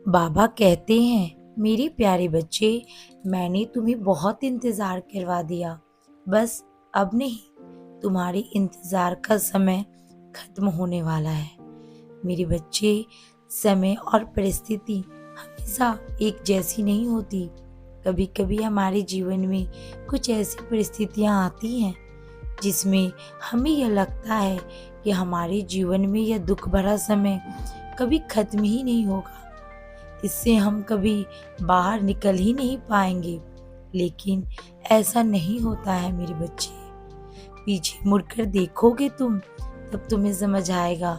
बाबा कहते हैं, मेरे प्यारे बच्चे, मैंने तुम्हें बहुत इंतज़ार करवा दिया। बस अब नहीं, तुम्हारे इंतज़ार का समय खत्म होने वाला है। मेरे बच्चे, समय और परिस्थिति हमेशा एक जैसी नहीं होती। कभी कभी हमारे जीवन में कुछ ऐसी परिस्थितियाँ आती हैं जिसमें हमें यह लगता है कि हमारे जीवन में यह दुख भरा समय कभी खत्म ही नहीं होगा, इससे हम कभी बाहर निकल ही नहीं पाएंगे। लेकिन ऐसा नहीं होता है मेरे बच्चे। पीछे मुड़कर देखोगे तुम, तब तुम्हें समझ आएगा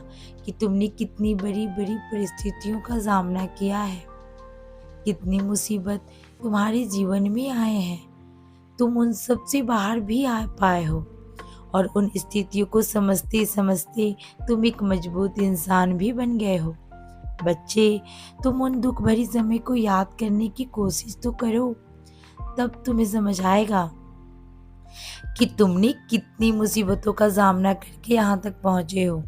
कि तुमने कितनी बड़ी बड़ी परिस्थितियों का सामना किया है, कितनी मुसीबत तुम्हारे जीवन में आए हैं। तुम उन सब से बाहर भी आ पाए हो और उन स्थितियों को समझते समझते तुम एक मजबूत इंसान भी बन गए हो। बच्चे, तुम उन दुख भरी समय को याद करने की कोशिश तो करो, तब तुम्हें समझ आएगा कि तुमने कितनी मुसीबतों का सामना करके यहाँ तक पहुँचे हो।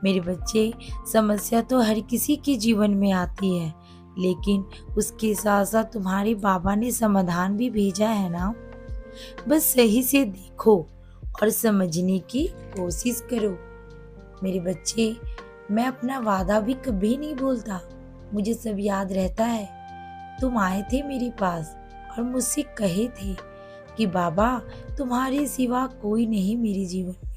मेरे बच्चे, समस्या तो हर किसी के जीवन में आती है, लेकिन उसके साथ साथ तुम्हारे बाबा ने समाधान भी भेजा है ना। बस सही से देखो और समझने की कोशिश करो। मेरे बच्चे, मैं अपना वादा भी कभी नहीं भूलता, मुझे सब याद रहता है। तुम आए थे मेरे पास और मुझसे कहे थे कि बाबा, तुम्हारे सिवा कोई नहीं मेरे जीवन में,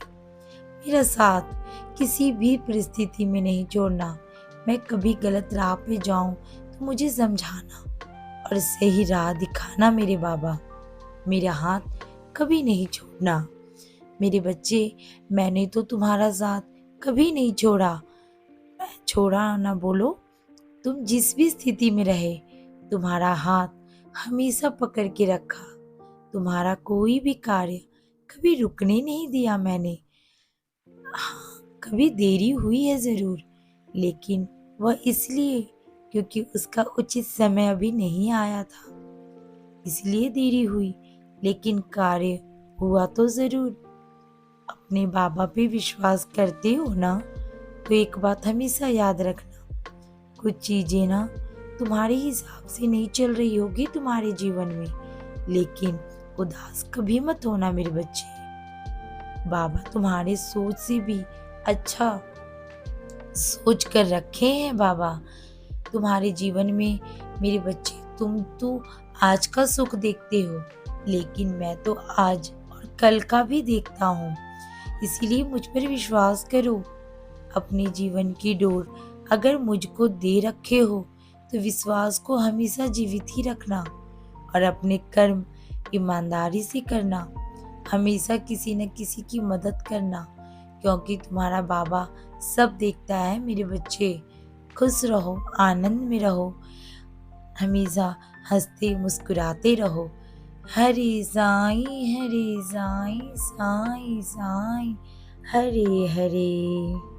मेरा साथ किसी भी परिस्थिति में नहीं छोड़ना। मैं कभी गलत राह पे जाऊं तो मुझे समझाना और सही राह दिखाना मेरे बाबा। मेरा हाथ कभी नहीं छोड़ना। मेरे बच्चे, मैंने तो तुम्हारा साथ कभी नहीं छोड़ा। मैं छोड़ा ना बोलो, तुम जिस भी स्थिति में रहे, तुम्हारा हाथ हमेशा पकड़ के रखा। तुम्हारा कोई भी कार्य कभी रुकने नहीं दिया मैंने। हाँ, कभी देरी हुई है जरूर, लेकिन वह इसलिए क्योंकि उसका उचित समय अभी नहीं आया था, इसलिए देरी हुई, लेकिन कार्य हुआ तो जरूर। अपने बाबा पे विश्वास करते हो ना, तो एक बात हमेशा याद रखना, कुछ चीजें ना तुम्हारे हिसाब से नहीं चल रही होगी तुम्हारे जीवन में, लेकिन उदास कभी मत होना मेरे बच्चे। बाबा तुम्हारे सोच से भी अच्छा सोच कर रखे हैं बाबा तुम्हारे जीवन में। मेरे बच्चे, तुम तो आज का सुख देखते हो, लेकिन मैं तो आज और कल का भी देखता हूँ। इसीलिए मुझ पर विश्वास करो। अपने जीवन की डोर अगर मुझको दे रखे हो, तो विश्वास को हमेशा जीवित ही रखना और अपने कर्म ईमानदारी से करना। हमेशा किसी न किसी की मदद करना, क्योंकि तुम्हारा बाबा सब देखता है मेरे बच्चे। खुश रहो, आनंद में रहो, हमेशा हंसते मुस्कुराते रहो। हरे साईं, हरे साईं, साईं साईं, हरे हरे।